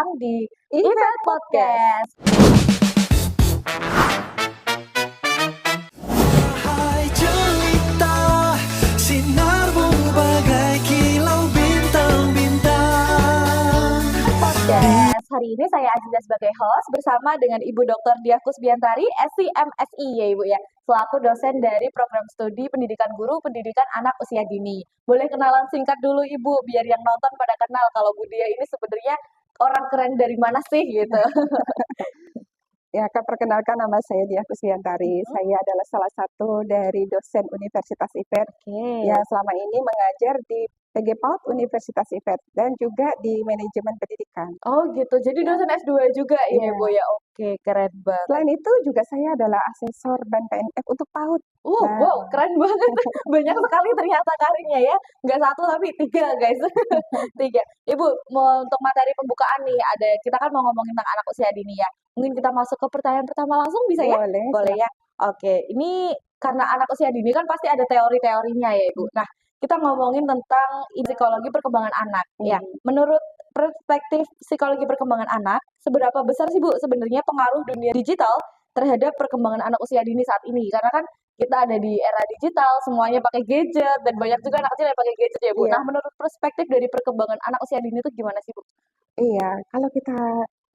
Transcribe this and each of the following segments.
datang di Event Podcast. Hai cerita, sinarmu bagai kilau bintang-bintang. Podcast. Hari ini saya Aziza sebagai host bersama dengan Ibu Dr. Diah Kusbiantari, SCMSI ya Ibu ya, selaku dosen dari program studi pendidikan guru pendidikan anak usia dini. Boleh kenalan singkat dulu Ibu, biar yang nonton pada kenal kalau Bu Diah ini sebenarnya orang keren dari mana sih gitu. Ya, perkenalkan nama saya Diah Kusbiantari. Saya adalah salah satu dari dosen Universitas IPET. Ya, selama ini mengajar di PG PAUD Universitas IPET dan juga di manajemen pendidikan. Oh gitu, jadi dosen S2 juga ya Iya. Ibu ya. Oke, keren banget. Selain itu juga saya adalah asesor BAN PNF untuk PAUD. Nah. Wow, keren banget. Banyak sekali ternyata karirnya ya. Nggak satu tapi tiga guys. Tiga. Ibu, untuk materi pembukaan nih, kita kan mau ngomongin tentang anak usia dini ya. Mungkin kita masuk ke pertanyaan pertama langsung bisa ya? Boleh ya. Oke, ini karena anak usia dini kan pasti ada teori-teorinya ya Ibu. Nah, kita ngomongin tentang psikologi perkembangan anak. Ya, menurut perspektif psikologi perkembangan anak, seberapa besar sih Bu sebenarnya pengaruh dunia digital terhadap perkembangan anak usia dini saat ini? Karena kan kita ada di era digital, semuanya pakai gadget, dan banyak juga anak kecil yang pakai gadget ya Bu. Iya. Nah, menurut perspektif dari perkembangan anak usia dini itu gimana sih Bu? Iya, kalau kita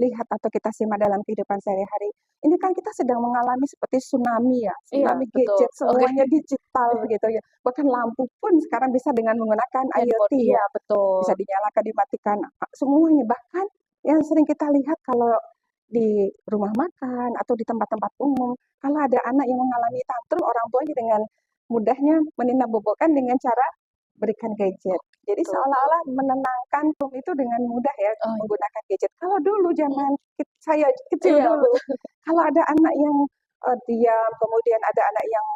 lihat atau kita simak dalam kehidupan sehari-hari, ini kan kita sedang mengalami seperti tsunami ya, tsunami betul. gadget, semuanya digital gitu ya. Bahkan lampu pun sekarang bisa dengan menggunakan IoT ya, Iya, betul. bisa dinyalakan, dimatikan, semuanya. Bahkan yang sering kita lihat kalau di rumah makan atau di tempat-tempat umum, kalau ada anak yang mengalami tantrum, orang tuanya dengan mudahnya menindakbobokkan dengan cara berikan gadget. Jadi seolah-olah menenangkan itu dengan mudah ya menggunakan gadget. Kalau dulu zaman saya kecil dulu, kalau ada anak yang diam, kemudian ada anak yang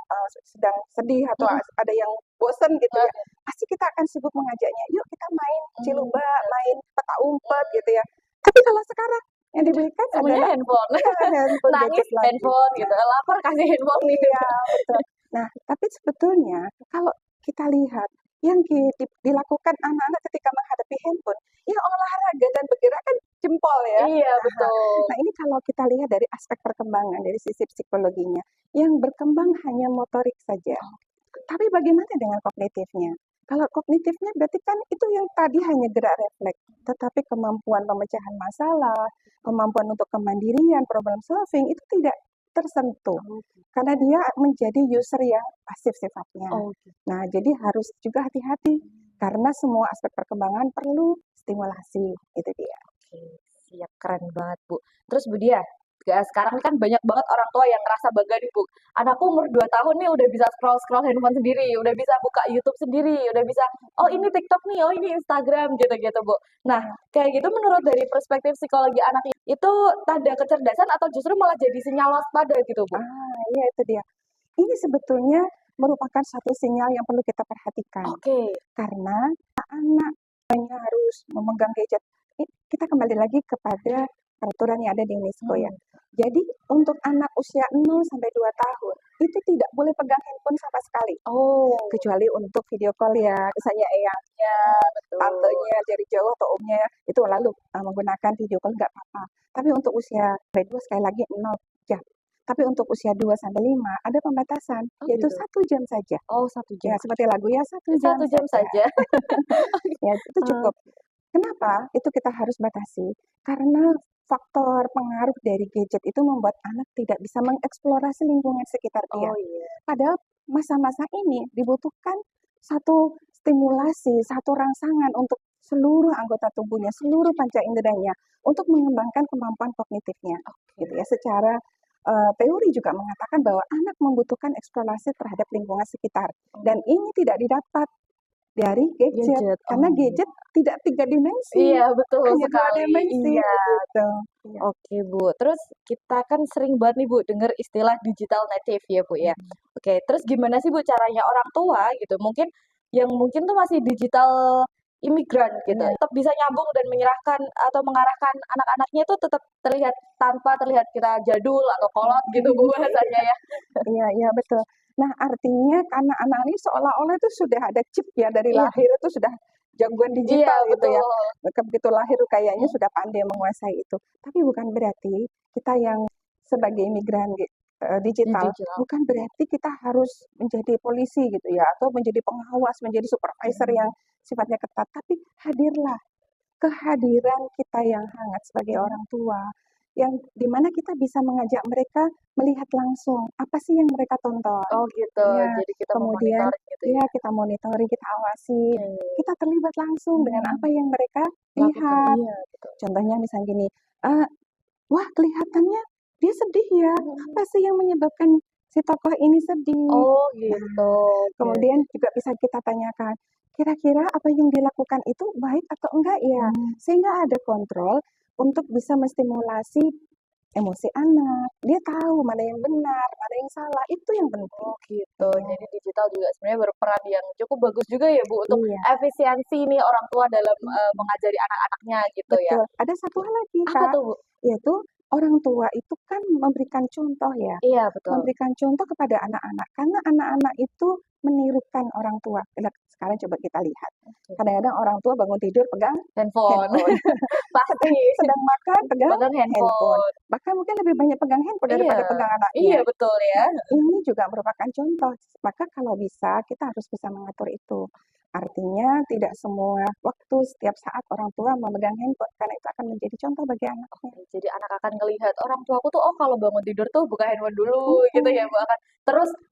sedang sedih atau ada yang bosen gitu ya, pasti kita akan sibuk mengajaknya, yuk kita main ciluba, main peta umpet gitu ya. Tapi kalau sekarang yang diberikan Semuanya adalah handphone. handphone, Nangis gadget lagi. handphone gitu, lapar kasih handphone gitu. Iya, betul. Nah, tapi sebetulnya kalau kita lihat yang dilakukan anak-anak ketika menghadapi handphone, ya olahraga dan bergerak kan jempol ya. Iya, betul. Nah, ini kalau kita lihat dari aspek perkembangan, dari sisi psikologinya, yang berkembang hanya motorik saja. Tapi bagaimana dengan kognitifnya? Kalau kognitifnya berarti kan itu yang tadi hanya gerak refleks, tetapi kemampuan pemecahan masalah, kemampuan untuk kemandirian, problem solving itu tidak tersentuh karena dia menjadi user yang pasif sifatnya. Nah, jadi harus juga hati-hati karena semua aspek perkembangan perlu stimulasi, itu dia. Oke, siap, keren banget Bu. Terus Bu Dia, sekarang kan banyak banget orang tua yang ngerasa bangga nih Bu. Anakku umur 2 tahun nih udah bisa scroll-scroll handphone sendiri, udah bisa buka YouTube sendiri, udah bisa, oh ini TikTok nih, oh ini Instagram gitu-gitu Bu. Nah, kayak gitu menurut dari perspektif psikologi anak itu tanda kecerdasan atau justru malah jadi sinyal waspada gitu Bu? Iya itu dia. Ini sebetulnya merupakan satu sinyal yang perlu kita perhatikan. Karena anak hanya harus memegang gadget. Kita kembali lagi kepada peraturan yang ada di UNESCO ya. Jadi untuk anak usia 0 sampai 2 tahun itu tidak boleh pegang handphone sama sekali. Kecuali untuk video call ya, misalnya eyangnya, tantenya dari jauh atau omnya itu lalu menggunakan video call nggak apa-apa. Tapi untuk usia 2 sekali lagi 0 jam. Tapi untuk usia 2 sampai 5 ada pembatasan, yaitu 1 jam saja. 1 jam. Ya, seperti lagu ya 1 jam. 1 jam saja. Ya, itu cukup. Kenapa? Itu kita harus batasi. Karena faktor pengaruh dari gadget itu membuat anak tidak bisa mengeksplorasi lingkungan sekitar dia. Padahal masa-masa ini dibutuhkan satu stimulasi, satu rangsangan untuk seluruh anggota tubuhnya, seluruh panca inderanya untuk mengembangkan kemampuan kognitifnya. Gitu ya. Secara teori juga mengatakan bahwa anak membutuhkan eksplorasi terhadap lingkungan sekitar dan ini tidak didapat dari gadget. Karena gadget tidak 3 dimensi. Iya, betul hanya sekali. 2 dimensi. Iya. Gitu. Oke Bu, terus kita kan sering banget nih Bu dengar istilah digital native ya Bu ya. Oke, terus gimana sih Bu caranya orang tua gitu, mungkin yang mungkin tuh masih digital imigran gitu, tetap bisa nyambung dan menyerahkan atau mengarahkan anak-anaknya itu tetap terlihat tanpa terlihat kita jadul atau kolot gitu Bu bahasanya ya. Iya, betul. Nah, artinya karena anak ini seolah-olah itu sudah ada chip ya dari lahir itu sudah jagoan Iya, digital gitu ya. betul. Mereka begitu lahir kayaknya sudah pandai menguasai itu. Tapi bukan berarti kita yang sebagai imigran Di digital, digital. bukan berarti kita harus menjadi polisi gitu ya, atau menjadi pengawas, menjadi supervisor yang sifatnya ketat. Tapi hadirlah kehadiran kita yang hangat sebagai orang tua, yang dimana kita bisa mengajak mereka melihat langsung apa sih yang mereka tonton. Oh gitu, Ya, jadi kita kemudian memonitor gitu ya ya. kita monitoring, kita awasi, Oke. kita terlibat langsung dengan apa yang mereka Lakukan, lihat. iya betul. Contohnya misalnya gini, "Eh, wah kelihatannya dia sedih ya, apa sih yang menyebabkan si tokoh ini sedih?" Oh Nah, gitu, oke. kemudian juga bisa kita tanyakan, kira-kira apa yang dilakukan itu baik atau enggak ya? Sehingga ada kontrol untuk bisa menstimulasi emosi anak. Dia tahu mana yang benar, mana yang salah. Itu yang penting. Oh gitu, jadi digital juga sebenarnya berperan yang cukup bagus juga ya Bu, untuk Iya, efisiensi nih orang tua dalam, mengajari anak-anaknya gitu ya. betul. Ada satu hal lagi, Apa Kak, tuh Bu? yaitu orang tua itu kan memberikan contoh ya. Iya betul. Memberikan contoh kepada anak-anak, karena anak-anak itu menirukan orang tua. Sekarang coba kita lihat, kadang-kadang orang tua bangun tidur pegang Handphone, handphone, pasti sedang makan pegang pegang handphone, handphone. bahkan mungkin lebih banyak pegang handphone Iya, daripada pegang iya anaknya. betul ya. Nah, ini juga merupakan contoh, maka kalau bisa kita harus bisa mengatur itu. Artinya tidak semua waktu setiap saat orang tua memegang handphone, karena itu akan menjadi contoh bagi anaknya. Jadi anak akan ngelihat orang tuaku tuh, oh kalau bangun tidur tuh buka handphone dulu gitu ya Bu, akan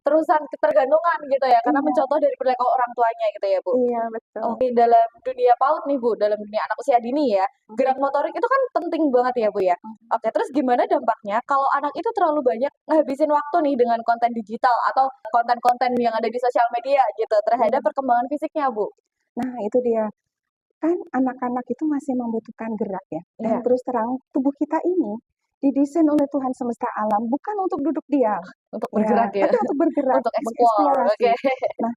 terusan ketergantungan gitu ya, karena Iya, mencontoh dari perilaku orang tuanya gitu ya Bu. iya betul. Oke, dalam dunia PAUD nih Bu, dalam dunia anak usia dini ya, gerak motorik itu kan penting banget ya Bu ya. Oke, terus gimana dampaknya kalau anak itu terlalu banyak ngabisin waktu nih dengan konten digital atau konten-konten yang ada di sosial media gitu terhadap perkembangan fisiknya Bu? Nah, itu dia. Kan anak-anak itu masih membutuhkan gerak ya. Dan Iya, terus terang, tubuh kita ini didesain oleh Tuhan semesta alam bukan untuk duduk diam, untuk ya, bergerak ya, tapi untuk bergerak, untuk explore. mengeksplorasi. Oke. Nah,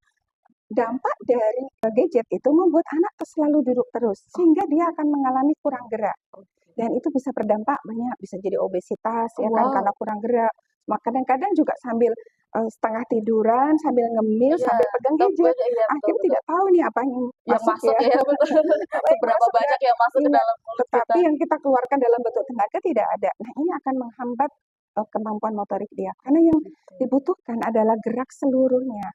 dampak dari gadget itu membuat anak selalu duduk terus, sehingga dia akan mengalami kurang gerak. Dan itu bisa berdampak banyak, bisa jadi obesitas ya kan karena Wow. kurang gerak. Kadang-kadang juga sambil setengah tiduran, sambil ngemil, Iya, sambil pegang gadget. iya betul Akhirnya betul. tidak tahu nih apa yang Yang masuk masuk ya, ya betul. apa yang Seberapa masuk ya. banyak yang masuk ke Iya, dalam mulut tetapi kita. yang kita keluarkan dalam bentuk tenaga tidak ada. Nah, ini akan menghambat kemampuan motorik dia. Karena yang dibutuhkan adalah gerak seluruhnya.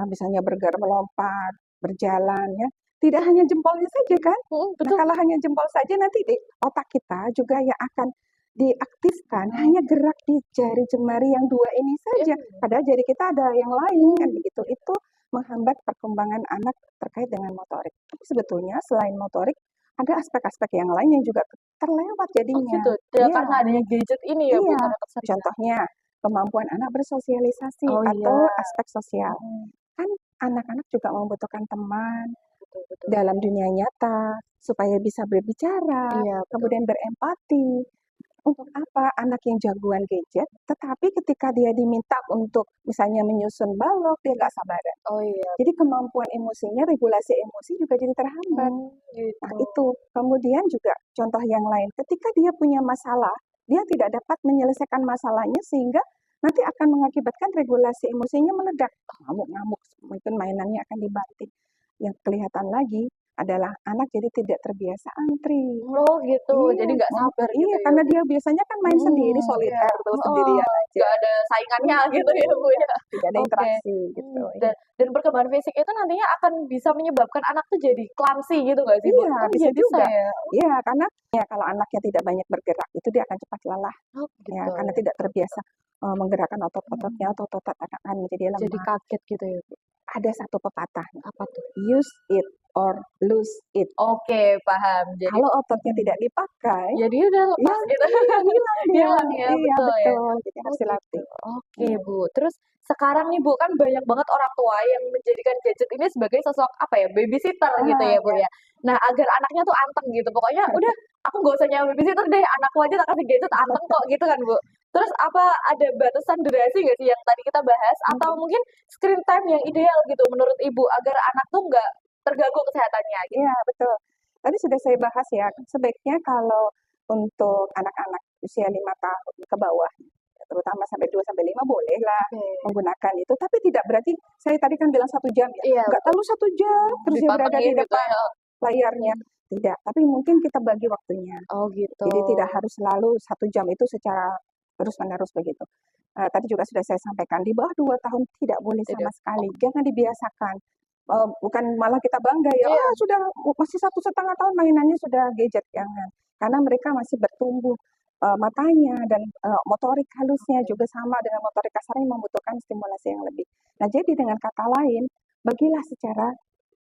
Misalnya bergerak melompat, berjalan ya. Tidak hanya jempolnya saja kan? Nah, Betul. kalau hanya jempol saja nanti di otak kita juga yang akan diaktifkan hanya gerak di jari jemari yang dua ini saja. Padahal jari kita ada yang lain kan begitu. Itu menghambat perkembangan anak terkait dengan motorik. Tapi sebetulnya selain motorik ada aspek-aspek yang lain yang juga terlewat Oh jadinya. gitu. Ya Iya, karena adanya gadget ini ya Bu, iya. karena keseringan. Contohnya kemampuan anak bersosialisasi Oh atau iya. aspek sosial. Kan anak-anak juga membutuhkan teman Betul betul. dalam dunia nyata supaya bisa berbicara, Iya betul. kemudian berempati. Untuk apa anak yang jagoan gadget, tetapi ketika dia diminta untuk misalnya menyusun balok, dia nggak sabaran. Oh iya. Jadi kemampuan emosinya, regulasi emosi juga jadi terhambat. Nah, Gitu. itu. Kemudian juga contoh yang lain, ketika dia punya masalah, dia tidak dapat menyelesaikan masalahnya sehingga nanti akan mengakibatkan regulasi emosinya meledak. Ngamuk-ngamuk, mungkin mainannya akan dibanting. Yang kelihatan lagi adalah anak jadi tidak terbiasa antri. Oh gitu. Jadi nggak sabar gitu Iya, ya karena Bu. dia biasanya kan main sendiri, Iya. soliter tuh, sendirian aja. Nggak ada saingannya gitu ya Bu ya. Tidak ada Oke. interaksi gitu. Dan perkembangan fisik itu nantinya akan bisa menyebabkan anak tuh jadi clumsy gitu nggak sih Bu? Iya, Oh bisa iya bisa juga. ya. Iya, karena ya kalau anaknya tidak banyak bergerak, itu dia akan cepat lelah. Oh Ya, gitu. karena tidak terbiasa menggerakkan otot-ototnya, otot-otot akan menjadi Jadi lemah. kaget gitu ya Bu. Ada satu pepatah, Apa tuh? use it or lose it. Oke, paham. Jadi Kalau ototnya tidak dipakai, ya dia udah ya lepas gitu. hilang dia. Hilang ya, Iya, betul ya. betul. Jadi harus Oh gitu. dilatih. Oke Bu. Terus sekarang nih Bu, kan banyak banget orang tua yang menjadikan gadget ini sebagai sosok apa ya, babysitter gitu ya Bu ya. Nah agar anaknya tuh anteng gitu. Pokoknya udah aku nggak usah nyawa babysitter deh, anakku aja tak kasih gadget anteng kok gitu kan Bu. Terus apa ada batasan durasi nggak sih yang tadi kita bahas? Atau mungkin screen time yang ideal gitu menurut Ibu agar anak tuh nggak terganggu kesehatannya gitu. Iya, betul. Tadi sudah saya bahas ya, sebaiknya kalau untuk anak-anak usia 5 tahun ke bawah, terutama sampai 2 sampai 5 bolehlah Oke. menggunakan itu, tapi tidak berarti saya tadi kan bilang 1 jam ya, Iya, nggak betul. terlalu 1 jam terus dia berada Dipantengin di gitu depan ya. layarnya, tidak. Tapi mungkin kita bagi waktunya. Oh gitu. Jadi tidak harus selalu 1 jam itu secara terus-menerus begitu. Tadi juga sudah saya sampaikan, di bawah 2 tahun tidak boleh sama Tidak. sekali, jangan dibiasakan. Bukan malah kita bangga ya, Iya. sudah masih 1,5 tahun mainannya sudah gadget, jangan. Karena mereka masih bertumbuh matanya dan motorik halusnya juga sama dengan motorik kasarnya membutuhkan stimulasi yang lebih. Nah, jadi dengan kata lain, bagilah secara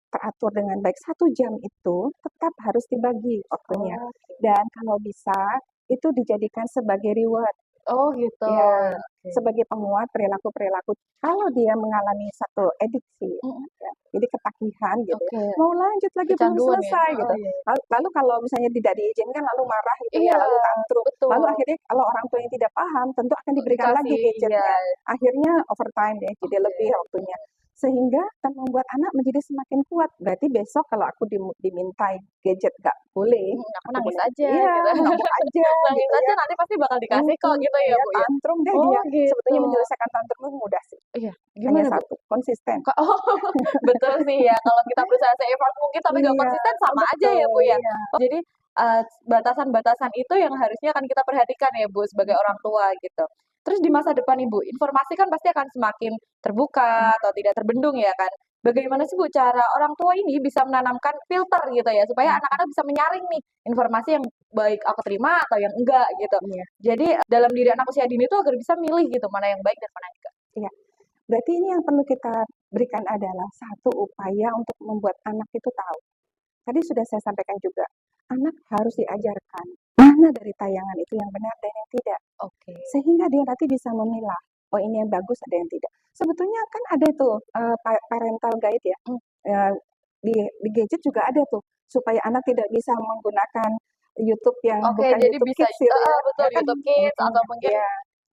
teratur dengan baik. 1 jam itu tetap harus dibagi waktunya. Oh, Dan kalau bisa, itu dijadikan sebagai reward. oh gitu. Ya, Oke. sebagai penguat perilaku-perilaku. Kalau dia mengalami satu adiksi, Mm-mm. ya, jadi ketagihan gitu ya, Oke. mau lanjut lagi belum Kecanduan ya. selesai Oh gitu. iya. Lalu kalau misalnya tidak diizinkan lalu marah gitu ya, Iya, lalu tantrum. betul. Lalu akhirnya kalau orang tua yang tidak paham tentu akan diberikan lagi Dikasih, iya. gadgetnya. Akhirnya overtime deh, jadi Oke. lebih waktunya. Sehingga akan membuat anak menjadi semakin kuat. Berarti besok kalau aku dimintai gadget gak boleh, Aku aku nangis boleh, aja iya, gitu. ngamuk aja Nangis gitu aja ya. nanti pasti bakal dikasih kok gitu ya, Iya, Bu ya. tantrum deh Oh dia. gitu. Sebetulnya menyelesaikan tantrum itu mudah sih. Iya. Hanya Gimana, Bu? satu, konsisten. Oh, betul sih ya. Kalau kita berusaha se-effort mungkin tapi nggak Iya, konsisten sama aja ya, Bu betul, ya. iya. Jadi batasan-batasan itu yang harusnya kan kita perhatikan ya, Bu, sebagai orang tua gitu. Terus di masa depan Ibu, informasi kan pasti akan semakin terbuka atau tidak terbendung ya kan. Bagaimana sih Bu cara orang tua ini bisa menanamkan filter gitu ya supaya anak-anak bisa menyaring nih informasi yang baik aku terima atau yang enggak gitu. Iya, Jadi dalam diri anak usia dini itu agar bisa milih gitu mana yang baik dan mana yang enggak. iya. Berarti ini yang perlu kita berikan adalah satu upaya untuk membuat anak itu tahu. Tadi sudah saya sampaikan juga, anak harus diajarkan mana dari tayangan itu yang benar dan yang tidak. Oke. Sehingga dia nanti bisa memilah, oh ini yang bagus, ada yang tidak. Sebetulnya kan ada tuh parental guide ya, Eh, di gadget juga ada tuh, supaya anak tidak bisa menggunakan YouTube yang Oke, bukan jadi YouTube bisa Kids gitu ya. betul Ya kan, YouTube Kids atau mungkin ya,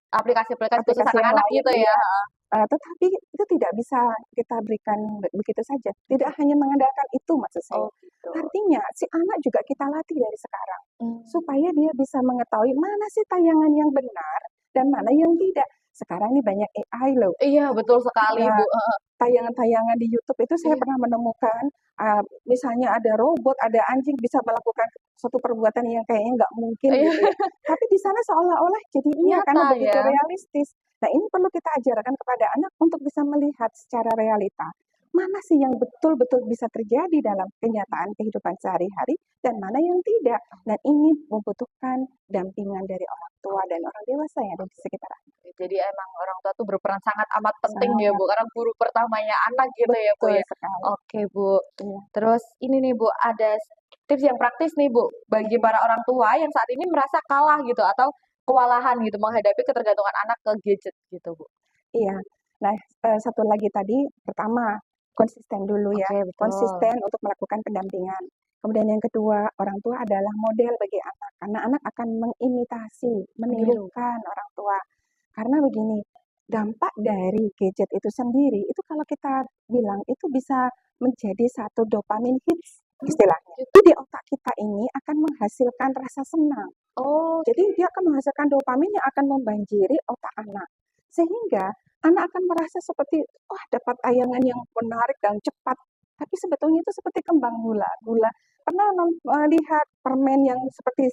aplikasi-aplikasi khusus aplikasi yang anak-anak lain, gitu ya. iya. Tetapi itu tidak bisa kita berikan begitu saja. Tidak hanya mengandalkan itu maksud saya. Oh gitu. Artinya si anak juga kita latih dari sekarang Hmm. supaya dia bisa mengetahui mana sih tayangan yang benar dan mana yang tidak. Sekarang ini banyak AI loh. Iya, betul sekali, Nah, Bu. tayangan-tayangan di YouTube itu saya Iya. pernah menemukan, misalnya ada robot, ada anjing bisa melakukan suatu perbuatan yang kayaknya nggak mungkin Iya, gitu ya. Tapi di sana seolah-olah jadi iya karena nyata begitu ya. realistis. Nah, ini perlu kita ajarkan kepada anak untuk bisa melihat secara realita. Mana sih yang betul-betul bisa terjadi dalam kenyataan kehidupan sehari-hari dan mana yang tidak. Dan ini membutuhkan dampingan dari orang tua dan orang dewasa yang ada di sekitar anak. Jadi emang orang tua tuh berperan sangat amat penting ya, Sangat Bu, karena guru pertamanya anak gitu ya, Bu betul ya. sekali. Oke, Bu. Iya. Terus ini nih, Bu, ada tips yang praktis nih, Bu, bagi para orang tua yang saat ini merasa kalah gitu atau kewalahan gitu menghadapi ketergantungan anak ke gadget gitu, Bu. Iya. Nah, satu lagi tadi, pertama, konsisten dulu ya. Oke, betul. Konsisten untuk melakukan pendampingan. Kemudian yang kedua, orang tua adalah model bagi anak. Karena anak akan mengimitasi, menirukan orang tua. Karena begini, dampak dari gadget itu sendiri, itu kalau kita bilang, itu bisa menjadi satu dopamin hits, istilahnya. Itu di otak kita ini akan menghasilkan rasa senang. Oh, Jadi dia akan menghasilkan dopamin yang akan membanjiri otak anak. Sehingga anak akan merasa seperti, wah dapat tayangan yang menarik dan cepat. Tapi sebetulnya itu seperti kembang gula. Pernah lihat permen yang seperti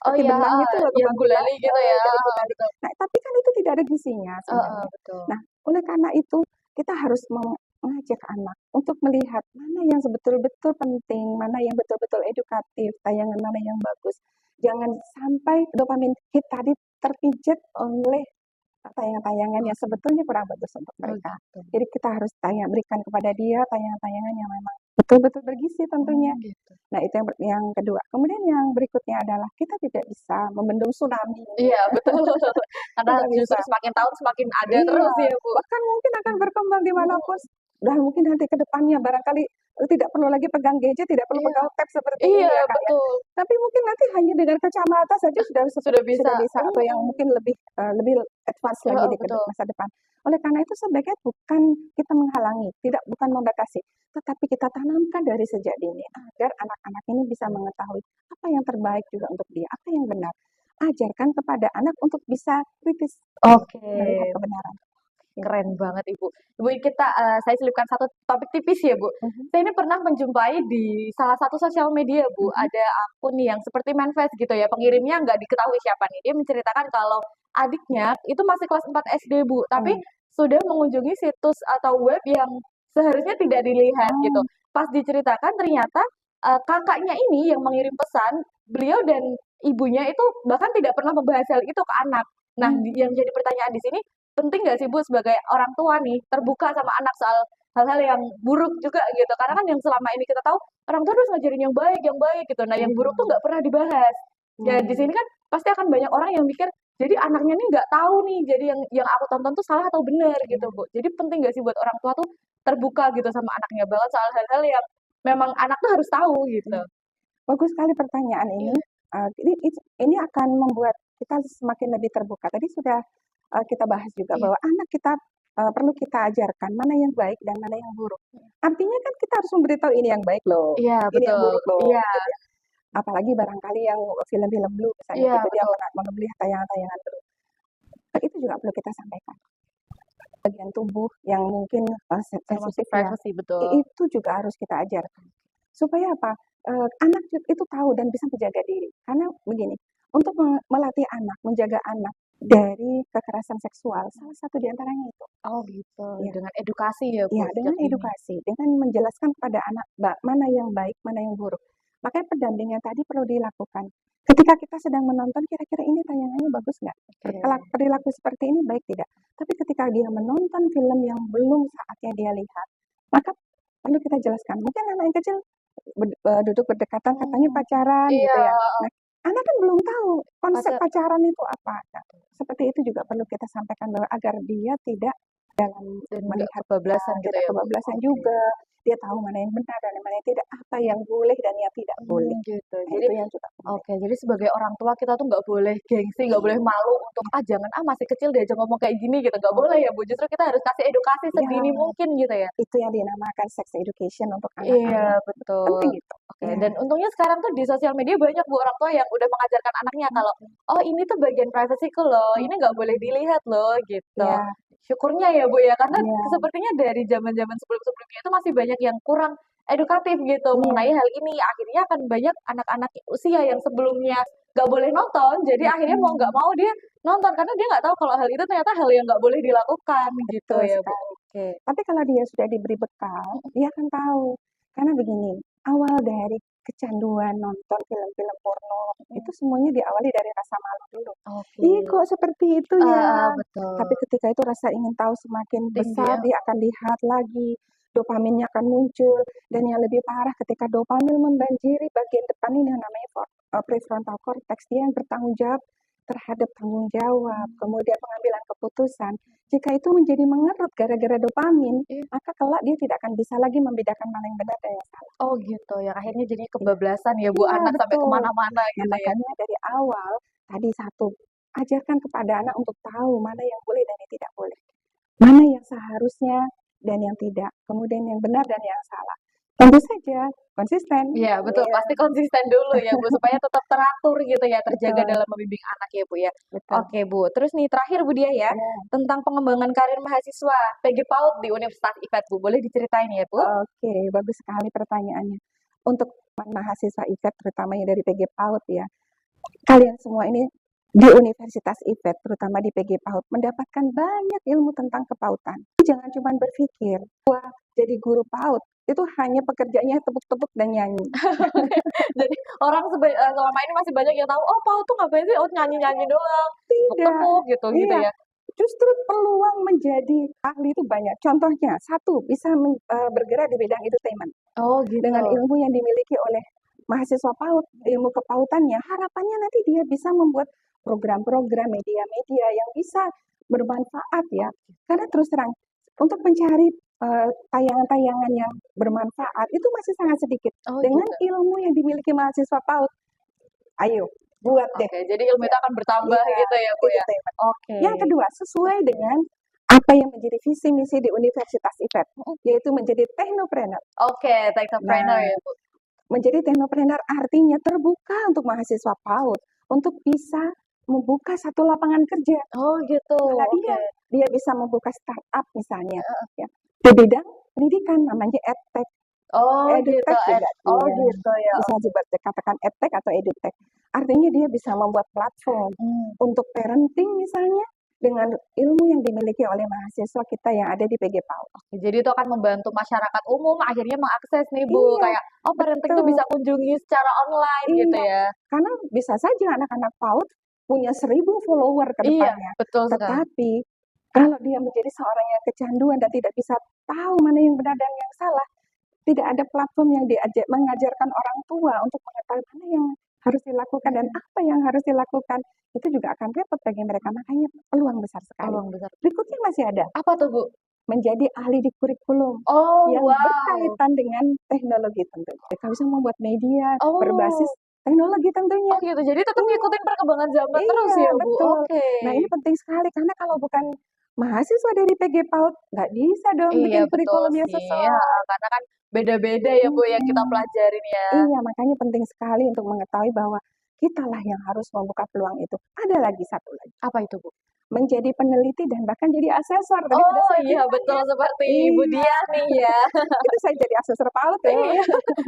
oh seperti ya, benang itu loh, yang kembang gula. gulali gitu ya. Jadi gulali. Nah, tapi kan itu tidak ada gizinya sebenarnya. Betul. Nah, oleh karena itu kita harus mengajak anak untuk melihat mana yang betul-betul penting, mana yang betul-betul edukatif, tayangan mana yang bagus. Jangan sampai dopamin hit tadi terpijet oleh tayangan-tayangan yang sebetulnya kurang bagus untuk mereka. gitu. Jadi kita harus berikan kepada dia tayangan-tayangan yang memang betul-betul bergizi tentunya. Gitu. Nah, itu yang kedua. Kemudian yang berikutnya adalah kita tidak bisa membendung tsunami. Iya, betul. Karena Tidak bisa. justru semakin tahun semakin ada Iya, terus ya, Bu. bahkan mungkin akan berkembang dimanapun. Dan mungkin nanti ke depannya barangkali tidak perlu lagi pegang gadget, tidak perlu Iya. pegang tab seperti ini Iya, ya Kak ya. betul. Tapi mungkin nanti hanya dengan kacamata saja Sudah bisa. atau yang mungkin lebih advance lagi di Betul. masa depan. Oleh karena itu sebaiknya bukan kita menghalangi, bukan membatasi, tetapi kita tanamkan dari sejak dini agar anak-anak ini bisa mengetahui apa yang terbaik juga untuk dia, apa yang benar. ajarkan kepada anak untuk bisa kritis Oke. melihat kebenaran. Keren banget Ibu. Ibu saya selipkan satu topik tipis ya Bu. Mhm, Saya ini pernah menjumpai di salah satu sosial media Bu, mhm, ada akun nih yang seperti manifest gitu ya, pengirimnya nggak diketahui siapa nih. Dia menceritakan kalau adiknya itu masih kelas 4 SD Bu, tapi mhm. sudah mengunjungi situs atau web yang seharusnya tidak dilihat gitu. Oh, Pas diceritakan ternyata kakaknya ini yang mengirim pesan, beliau dan ibunya itu bahkan tidak pernah membahas hal itu ke anak. Nah, mmm, yang jadi pertanyaan di sini, penting nggak sih Bu sebagai orang tua nih terbuka sama anak soal hal-hal yang buruk juga gitu, karena kan yang selama ini kita tahu orang tua harus ngajarin yang baik gitu, nah yang buruk tuh iya, nggak pernah dibahas. Ya di mmm, sini kan pasti akan banyak orang yang mikir jadi anaknya nih nggak tahu nih, jadi yang aku tonton tuh salah atau benar gitu iya, Bu. Jadi penting nggak sih buat orang tua tuh terbuka gitu sama anaknya banget soal hal-hal yang memang anak tuh harus tahu gitu. iya. Bagus sekali pertanyaan ini, Iya, ini akan membuat kita semakin lebih terbuka. Tadi sudah, kita bahas juga iya, bahwa anak kita, perlu kita ajarkan mana yang baik dan mana yang buruk. Artinya kan kita harus memberitahu ini yang baik loh, iya ini yang betul, buruk loh, iya, gitu ya. Apalagi barangkali yang film-film blue misalnya iya gitu, dia betul, membeli tayangan-tayangan blue. Itu juga perlu kita sampaikan. Bagian tubuh yang mungkin, termasuk sensitif ya, privacy betul. itu juga harus kita ajarkan. Supaya apa? Anak itu tahu dan bisa menjaga diri. Karena begini, untuk melatih anak, menjaga anak dari kekerasan seksual, salah satu di antaranya itu. Oh gitu, Ya, dengan edukasi ya Bu, ya dengan sejak dini. edukasi, dengan menjelaskan kepada anak mana yang baik, mana yang buruk. Makanya pendampingan tadi perlu dilakukan. Ketika kita sedang menonton, kira-kira ini tayangannya bagus nggak? Oke. Perilaku seperti ini baik tidak? Tapi ketika dia menonton film yang belum saatnya dia lihat, maka perlu kita jelaskan. Mungkin anak yang kecil duduk berdekatan katanya Oh, pacaran gitu iya, ya. Nah, anak kan belum tahu konsep pacar pacaran itu apa. Nah, seperti itu juga perlu kita sampaikan bahwa agar dia tidak dalam dan nggak melihat kebablasan gitu tidak ya Bu? kebablasan Oke. juga. Dia tahu mana yang benar dan mana yang tidak, apa yang boleh dan yang tidak boleh. Gitu. Nah, Jadi itu yang juga penting. oke, jadi sebagai orang tua kita tuh nggak boleh gengsi, nggak boleh malu untuk, "Ah, jangan ah, masih kecil diajak ngomong kayak gini," gitu, nggak boleh ya Bu, justru kita harus kasih edukasi Ya, sedini mungkin gitu ya? itu yang dinamakan sex education untuk Iya, anak-anak. betul. Penting itu. Oke, Ya. dan untungnya sekarang tuh di sosial media banyak Bu orang tua yang udah mengajarkan anaknya kalau, "Oh ini tuh bagian privasiku loh, ini nggak boleh Mm-mm. dilihat loh," gitu. Ya, Syukurnya ya Bu ya, karena ya, sepertinya dari zaman-zaman sebelum-sebelumnya itu masih banyak yang kurang edukatif gitu mengenai iya. hal ini. Akhirnya akan banyak anak-anak usia yang sebelumnya nggak boleh nonton, jadi akhirnya mau nggak Mm-mm. mau dia nonton karena dia nggak tahu kalau hal itu ternyata hal yang nggak boleh dilakukan gitu Betul ya Bu. sekali. Oke. Tapi kalau dia sudah diberi bekal, dia akan tahu. Karena begini, awal dari kecanduan nonton film-film porno itu Mhm. semuanya diawali dari rasa malu dulu. Oke. Ih, kok seperti itu ya? Tapi Betul. ketika itu rasa ingin tahu semakin Tinggi besar, ya. dia akan lihat lagi, dopaminnya akan muncul, dan yang lebih parah ketika dopamin membanjiri bagian depan ini yang namanya prefrontal cortex, dia yang bertanggung jawab terhadap tanggung jawab, Mmm, kemudian pengambilan keputusan. Jika itu menjadi mengerut gara-gara dopamin, iya. maka kelak dia tidak akan bisa lagi membedakan mana yang benar dan yang salah. Oh gitu, yang akhirnya jadinya Iya, kebablasan ya Bu, iya anak sampai betul. kemana-mana Nah gitu ya? makanya dari awal tadi satu, ajarkan kepada anak untuk tahu mana yang boleh dan yang tidak boleh. Mana yang seharusnya dan yang tidak, kemudian yang benar dan yang salah. Tentu saja konsisten. Iya betul, Iya, pasti konsisten dulu ya Bu, supaya tetap teratur gitu ya, terjaga betul, dalam membimbing anak ya Bu ya? betul. Oke Bu, terus nih terakhir Bu Diah ya, Ya, tentang pengembangan karir mahasiswa PG PAUD di Universitas IFET Bu, boleh diceritain ya Bu? oke, bagus sekali pertanyaannya. Untuk mahasiswa IFET terutama yang dari PG PAUD ya, kalian semua ini di Universitas IFET, terutama di PG PAUD, mendapatkan banyak ilmu tentang kepautan. Jangan cuma berpikir, wah jadi guru PAUD, itu hanya pekerjaannya tepuk-tepuk dan nyanyi. Jadi orang selama ini masih banyak yang tahu, "Oh PAUD tuh ngapain sih? Oh nyanyi-nyanyi doang, Tidak, tepuk-tepuk," gitu iya, ya? justru peluang menjadi ahli itu banyak. Contohnya, satu, bisa bergerak di bidang entertainment. Oh gitu. Dengan ilmu yang dimiliki oleh mahasiswa PAUD, ilmu kepautannya, harapannya nanti dia bisa membuat program-program media-media yang bisa bermanfaat ya. Karena terus terang, untuk mencari tayangan-tayangan yang bermanfaat itu masih sangat sedikit. Oh Dengan gitu. ilmu yang dimiliki mahasiswa PAUD, ayo buat deh. Oke, jadi ilmu Ya, itu akan bertambah iya, gitu ya, Bu, ya? entertainment. Oke. Yang kedua, sesuai dengan apa yang menjadi visi misi di Universitas IFET, Mhm. yaitu menjadi technopreneur. Oke, technopreneur Nah, ya, Bu? menjadi technopreneur artinya terbuka untuk mahasiswa PAUD untuk bisa membuka satu lapangan kerja. Oh gitu, Malah oke. dia bisa membuka startup misalnya, ya, di bidang pendidikan namanya edtech, Oh gitu, edutech juga, oh iya, gitu ya, bisa juga dikatakan edtech atau edutech. Artinya dia bisa membuat platform hmm. untuk parenting misalnya dengan ilmu yang dimiliki oleh mahasiswa kita yang ada di PG PAUD. Jadi itu akan membantu masyarakat umum akhirnya mengakses nih Bu, Iya, kayak oh parenting tuh betul. bisa kunjungi secara online gitu Iya, ya. karena bisa saja anak-anak PAUD punya 1.000 follower ke Iya, depannya. betul sekali. Tetapi kalau dia menjadi seorang yang kecanduan dan tidak bisa tahu mana yang benar dan yang salah, tidak ada platform yang mengajarkan orang tua untuk mengetahui mana yang harus dilakukan dan apa yang harus dilakukan, itu juga akan repot bagi mereka. Makanya peluang besar sekali. Peluang besar. Berikutnya masih ada, Apa tuh Bu? menjadi ahli di kurikulum Oh yang wow. berkaitan dengan teknologi tentunya. Kita bisa membuat media Oh. berbasis teknologi tentunya. Oh gitu, jadi tetap Iya. ngikutin perkembangan zaman terus Iya, ya Bu? betul. Oke. Nah ini penting sekali karena kalau bukan mahasiswa dari PG PAUD, nggak bisa dong Iya bikin betul kurikulum yang sih, sesuai. karena kan beda-beda ya Bu yang kita Mhm. pelajarin ya. Iya, makanya penting sekali untuk mengetahui bahwa kitalah yang harus membuka peluang itu. Ada lagi satu lagi, Apa itu Bu? menjadi peneliti dan bahkan jadi asesor. Tadi sudah Oh saya iya bilang betul ya. seperti Ibu Iya, Diah nih ya. itu saya jadi asesor PAUD ya. Iya,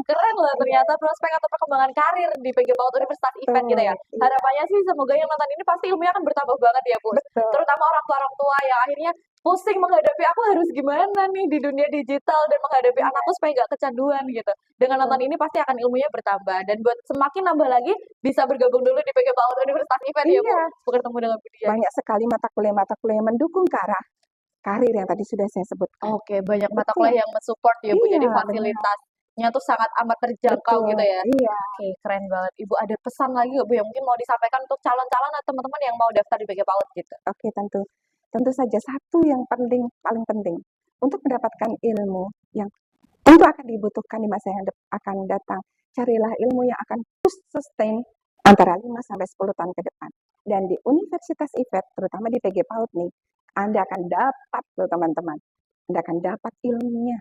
keren loh Iya, ternyata prospek atau perkembangan karir di PG PAUD Universitas Event gitu ya. betul. Iya, Harapannya sih semoga yang nonton ini pasti ilmunya akan bertambah banget ya Bu. betul. Terutama orang tua yang akhirnya pusing menghadapi aku harus gimana nih di dunia digital dan menghadapi Iya, anakku supaya nggak kecanduan gitu. Dengan nonton ini pasti akan ilmunya bertambah dan buat semakin nambah lagi bisa bergabung dulu di PG PAUD Universitas Event ya Bu. iya. Bertemu dengan Bu Diah. Banyak sekali mata kuliah yang mendukung ke arah karir yang tadi sudah saya sebutkan. Oke, banyak mata Betul. kuliah yang mensupport ya Bu. Jadi Iya, benar. fasilitasnya tuh sangat amat terjangkau Betul. gitu ya. Iya. Oke, keren banget. Ibu ada pesan lagi nggak Bu yang mungkin mau disampaikan untuk calon-calon atau teman-teman yang mau daftar di PG PAUD gitu? Oke, tentu saja satu yang paling penting untuk mendapatkan ilmu yang tentu akan dibutuhkan di masa yang akan datang. Carilah ilmu yang akan terus sustain antara 5 sampai 10 tahun ke depan. Dan di Universitas IFET, terutama di PG PAUD nih, Anda akan dapat loh teman-teman. Anda akan dapat ilmunya.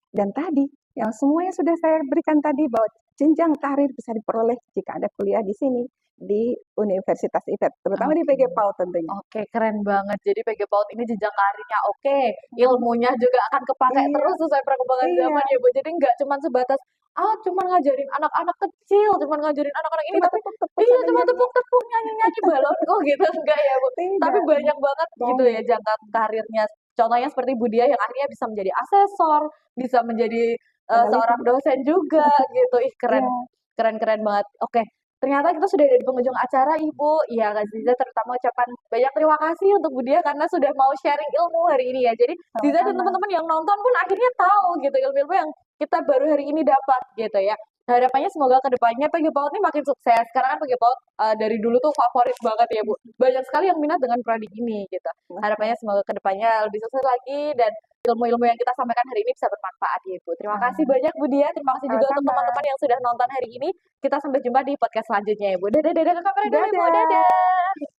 Dan tadi, yang semuanya sudah saya berikan tadi bahwa jenjang karir bisa diperoleh jika Anda kuliah di sini, di Universitas IFET, terutama di PG PAUD tentunya. Oke, keren banget. Jadi PG PAUD ini jenjang karirnya oke, ilmunya juga akan kepakai Iya, terus sesuai perkembangan iya. zaman ya Bu. Jadi nggak cuma sebatas cuma ngajarin anak-anak kecil, cuma ngajarin anak-anak ini, Cuma tapi tepuk-tepuk iya sambil cuma nyanyi. tepuk-tepuk nyanyi-nyanyi balonku gitu enggak ya Bu. Tapi Tidak, banyak banget gitu ya banyak. jangka karirnya. Contohnya seperti Bu Diah yang akhirnya bisa menjadi asesor, bisa menjadi seorang Peneliti. dosen juga gitu. Ih keren, Iya, keren banget. Oke, ternyata kita sudah ada di penghujung acara Ibu. Iya Kak Ziza terutama ucapan banyak terima kasih untuk Bu Diah karena sudah mau sharing ilmu hari ini ya. Jadi Ziza dan sama-sama. teman-teman yang nonton pun akhirnya tahu gitu ilmu-ilmu yang kita baru hari ini dapat gitu ya. Harapannya semoga kedepannya PG PAUD ini makin sukses. Karena kan PG PAUD dari dulu tuh favorit banget ya Bu. Banyak sekali yang minat dengan prodi ini gitu. Harapannya semoga kedepannya lebih sukses lagi dan ilmu-ilmu yang kita sampaikan hari ini bisa bermanfaat ya Bu. Terima kasih banyak Bu Dia. Terima kasih juga untuk Sama-sama. teman-teman yang sudah nonton hari ini. Kita sampai jumpa di podcast selanjutnya ya Bu. Dadah, dadah ke kamera dulu Bu. Dadah. Dadah.